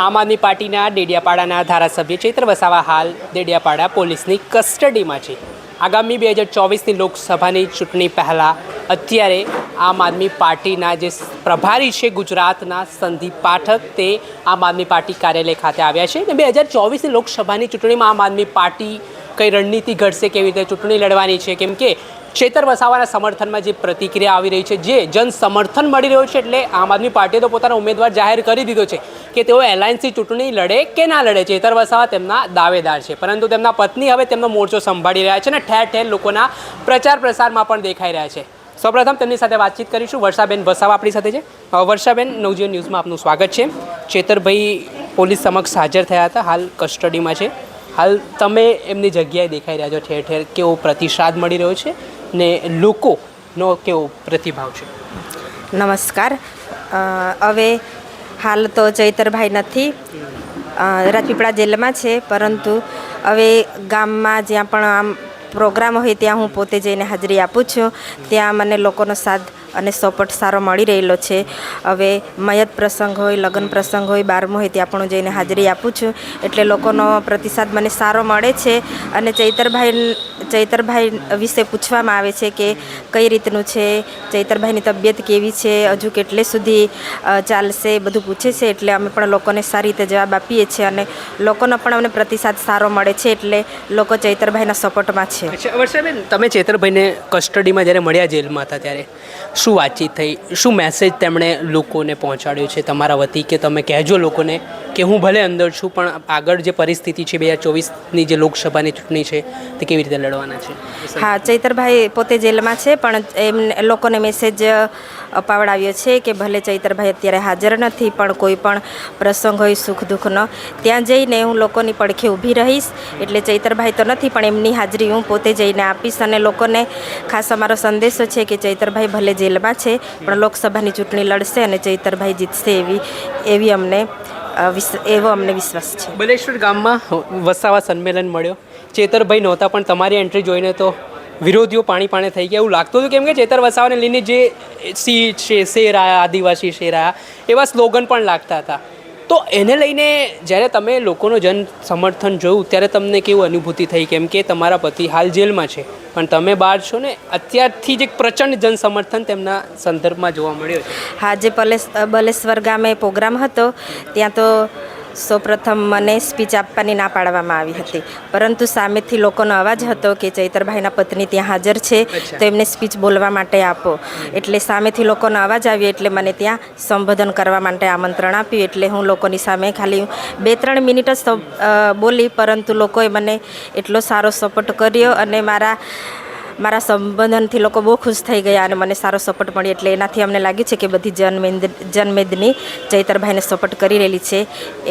આમ આદમી પાર્ટીના ડેડિયાપાડાના ધારાસભ્ય ચૈત્ર વસાવા હાલ ડેડિયાપાડા પોલીસની કસ્ટડીમાં છે. આગામી 2024ની લોકસભાની ચૂંટણી પહેલાં અત્યારે આમ આદમી પાર્ટીના જે પ્રભારી છે ગુજરાતના સંદીપ પાઠક તે આમ આદમી પાર્ટી કાર્યાલય ખાતે આવ્યા છે. અને 2024ની લોકસભાની ચૂંટણીમાં આમ આદમી પાર્ટી કઈ રણનીતિ ઘડશે, કેવી રીતે ચૂંટણી લડવાની છે, કેમ કે ચૈત્ર વસાવાના સમર્થનમાં જે પ્રતિક્રિયા આવી રહી છે, જે જન સમર્થન મળી રહ્યું છે, એટલે આમ આદમી પાર્ટીએ તો પોતાનો ઉમેદવાર જાહેર કરી દીધો છે કે તેઓ એલાયન્સથી ચૂંટણી લડે કે ના લડે. ચૈત્ર વસાવા તેમના દાવેદાર છે, પરંતુ તેમના પત્ની હવે તેમનો મોરચો સંભાળી રહ્યા છે અને ઠેર ઠેર લોકોના પ્રચાર પ્રસારમાં પણ દેખાઈ રહ્યા છે. સૌપ્રથમ તેમની સાથે વાતચીત કરીશું. વર્ષાબેન વસાવા આપણી સાથે છે. વર્ષાબેન, નવજીવન ન્યૂઝમાં આપનું સ્વાગત છે. ચૈતરભાઈ પોલીસ સમક્ષ હાજર થયા હતા, હાલ કસ્ટડીમાં છે. હાલ તમે એમની જગ્યાએ દેખાઈ રહ્યા છો, ઠેર ઠેર કેવો પ્રતિસાદ મળી રહ્યો છે ને લોકોનો કેવો પ્રતિભાવ છે? નમસ્કાર. હવે હાલ તો ચૈતરભાઈ નથી, રાજપીપળા જેલમાં છે, પરંતુ હવે ગામમાં જ્યાં પણ આમ પ્રોગ્રામ હોય ત્યાં હું પોતે જઈને હાજરી આપું છું. ત્યાં મને લોકોનો સાથ અને સપોર્ટ સારો મળી રહેલો છે. હવે મયત પ્રસંગ હોય, લગ્ન પ્રસંગ હોય, 12મો હોય, ત્યાં પણ હું જઈને હાજરી આપું છું. એટલે લોકોનો પ્રતિસાદ મને સારો મળે છે. અને ચૈતરભાઈ વિશે પૂછવામાં આવે છે કે કઈ રીતનું છે, ચૈતરભાઈની તબિયત કેવી છે, હજુ કેટલે સુધી ચાલશે, બધું પૂછે છે. એટલે અમે પણ લોકોને સારી રીતે જવાબ આપીએ છીએ અને લોકોનો પણ અમને પ્રતિસાદ સારો મળે છે. એટલે લોકો ચૈતરભાઈના સપોર્ટમાં છે. વર્ષાબેન, તમે ચૈતરભાઈને કસ્ટડીમાં જ્યારે મળ્યા જેલમાં હતા ત્યારે શું વાતચીત થઈ, શું મેસેજ તેમણે લોકોને પહોંચાડ્યો છે તમારા વતી, કે તમે કહેજો લોકોને કે હું ભલે અંદર છું પણ આગળ જે પરિસ્થિતિ છે 2024ની જે લોકસભાની ચૂંટણી છે તે કેવી રીતે લડવાના છે? હા, ચૈતરભાઈ પોતે જેલમાં છે, પણ એમને લોકોને મેસેજ અપાવડાવ્યો છે કે ભલે ચૈતરભાઈ અત્યારે હાજર નથી, પણ કોઈ પણ પ્રસંગ હોય સુખ દુઃખનો, ત્યાં જઈને હું લોકોની પડખે ઊભી રહીશ. એટલે ચૈતરભાઈ તો નથી, પણ એમની હાજરી હું પોતે જઈને આપીશ. અને લોકોને ખાસ અમારો સંદેશો છે કે ચૈતરભાઈ ભલે જેલમાં છે, પણ લોકસભાની ચૂંટણી લડશે અને ચૈતરભાઈ જીતશે એવો અમને વિશ્વાસ છે. બલેશ્વર ગામમાં વસાવા સંમેલન મળ્યો, ચૈતરભાઈ નહોતા, પણ તમારી એન્ટ્રી જોઈને તો વિરોધીઓ પાણી થઈ ગયા એવું લાગતું હતું, કેમ કે ચૈતર વસાવાને લઈને જે સીટ છે, શેર આયા, આદિવાસી શેર આયા, એવા સ્લોગન પણ લાગતા હતા. તો એને લઈને જ્યારે તમે લોકોનો જન સમર્થન જોયું ત્યારે તમને કેવું અનુભૂતિ થઈ, કેમ કે તમારા પતિ હાલ જેલમાં છે પણ તમે બહાર છો ને, અત્યારથી જ એક પ્રચંડ જન સમર્થન તેમના સંદર્ભમાં જોવા મળ્યો છે? હા, જે બલેશ્વર ગામે પ્રોગ્રામ હતો ત્યાં તો સૌપ્રથમ મને સ્પીચ આપવાની ના પાડવામાં આવી હતી, પરંતુ સામેથી લોકોનો અવાજ હતો કે ચૈતરભાઈના પત્ની ત્યાં હાજર છે, તો એમને સ્પીચ બોલવા માટે આપો. એટલે સામેથી લોકોનો અવાજ આવ્યો, એટલે મને ત્યાં સંબોધન કરવા માટે આમંત્રણ આપ્યું. એટલે હું લોકોની સામે ખાલી 2-3 મિનિટ જ બોલી, પરંતુ લોકોએ મને એટલો સારો સપોર્ટ કર્યો અને મારા સંબોધનથી લોકો બહુ ખુશ થઈ ગયા અને મને સારો સપોર્ટ મળ્યો. એટલે એનાથી અમને લાગ્યું છે કે બધી જનમેદની ચૈતરભાઈને સપોર્ટ કરી રહેલી છે,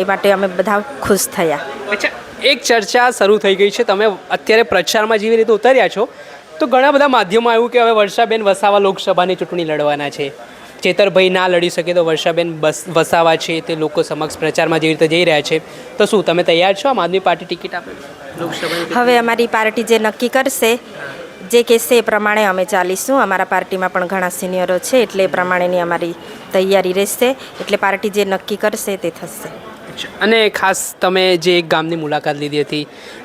એ માટે અમે બધા ખુશ થયા. અચ્છા, એક ચર્ચા શરૂ થઈ ગઈ છે, તમે અત્યારે પ્રચારમાં જેવી રીતે ઉતર્યા છો તો ઘણા બધા માધ્યમો આવ્યું કે હવે વર્ષાબેન વસાવા લોકસભાની ચૂંટણી લડવાના છે. ચૈતરભાઈ ના લડી શકે તો વર્ષાબેન વસાવા છે તે લોકો સમક્ષ પ્રચારમાં જેવી રીતે જઈ રહ્યા છે, તો શું તમે તૈયાર છો આમ આદમી પાર્ટી ટિકિટ આપે લોકસભાની? હવે અમારી પાર્ટી જે નક્કી કરશે, જે કહેશે એ પ્રમાણે અમે ચાલીશું. અમારા પાર્ટીમાં પણ ઘણા સિનિયરો છે, એટલે એ પ્રમાણેની અમારી તૈયારી રહેશે. એટલે પાર્ટી જે નક્કી કરશે તે થશે. અને ખાસ તમે જે એક ગામની મુલાકાત લીધી હતી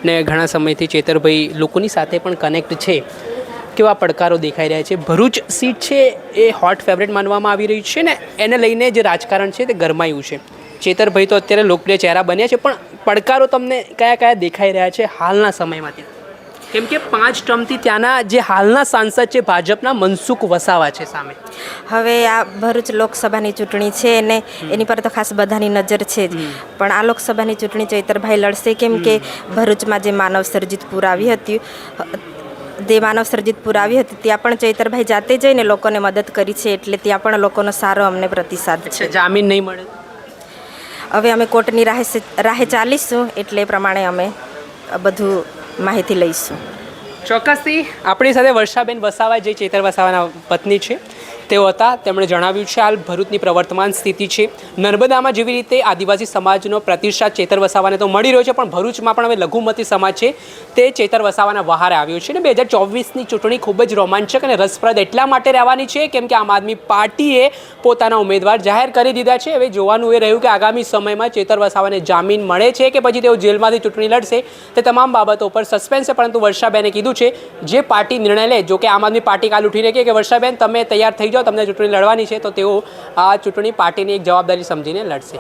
ને ઘણા સમયથી ચૈતરભાઈ લોકોની સાથે પણ કનેક્ટ છે, કેવા પડકારો દેખાઈ રહ્યા છે? ભરૂચ સીટ છે એ હોટ ફેવરેટ માનવામાં આવી રહી છે ને એને લઈને જે રાજકારણ છે તે ગરમાયું છે. ચૈતરભાઈ તો અત્યારે લોકપ્રિય ચહેરા બન્યા છે, પણ પડકારો તમને કયા દેખાઈ રહ્યા છે હાલના સમયમાંથી? કેમ કે 5 ટર્મથી ત્યાંના જે હાલના સાંસદ છે ભાજપના મનસુખ વસાવા છે સામે. હવે આ ભરૂચ લોકસભાની ચૂંટણી છે અને એની પર તો ખાસ બધાની નજર છે જ, પણ આ લોકસભાની ચૂંટણી ચૈતરભાઈ લડશે, કેમ કે ભરૂચમાં જે માનવ સર્જિત પૂર આવી હતી ત્યાં પણ ચૈતરભાઈ જાતે જઈને લોકોને મદદ કરી છે. એટલે ત્યાં પણ લોકોનો સારો અમને પ્રતિસાદ છે. જામીન નહીં મળે? હવે અમે કોર્ટની રાહે ચાલીશું, એટલે એ પ્રમાણે અમે બધું માહિતી લઈશું. ચોક્કસથી આપણી સાથે વર્ષાબેન વસાવા જે ચૈતર વસાવાના પત્ની છે તેઓ હતા. તેમણે જણાવ્યું છે હાલ ભરૂચની પ્રવર્તમાન સ્થિતિ છે. નર્મદામાં જેવી રીતે આદિવાસી સમાજનો પ્રતિષ્ઠા ચેતર વસાવાને તો મળી રહ્યો છે, પણ ભરૂચમાં પણ હવે લઘુમતી સમાજ છે તે ચેતર વસાવાના વહારે આવ્યો છે. અને 2024ની ચૂંટણી ખૂબ જ રોમાંચક અને રસપ્રદ એટલા માટે રહેવાની છે કેમ કે આમ આદમી પાર્ટીએ પોતાના ઉમેદવાર જાહેર કરી દીધા છે. હવે જોવાનું એ રહ્યું કે આગામી સમયમાં ચેતર વસાવાને જામીન મળે છે કે પછી તેઓ જેલમાંથી ચૂંટણી લડશે. તે તમામ બાબતો પર સસ્પેન્સ છે. પરંતુ વર્ષાબેને કીધું છે જે પાર્ટી નિર્ણય લે, જો કે આમ આદમી પાર્ટી કાલ ઉઠીને કહે કે વર્ષાબેન તમે તૈયાર થઈ જાઓ, તમને ચૂંટણી લડવાની છે, તો તેઓ આ ચૂંટણી પાર્ટીની એક જવાબદારી સમજીને લડશે.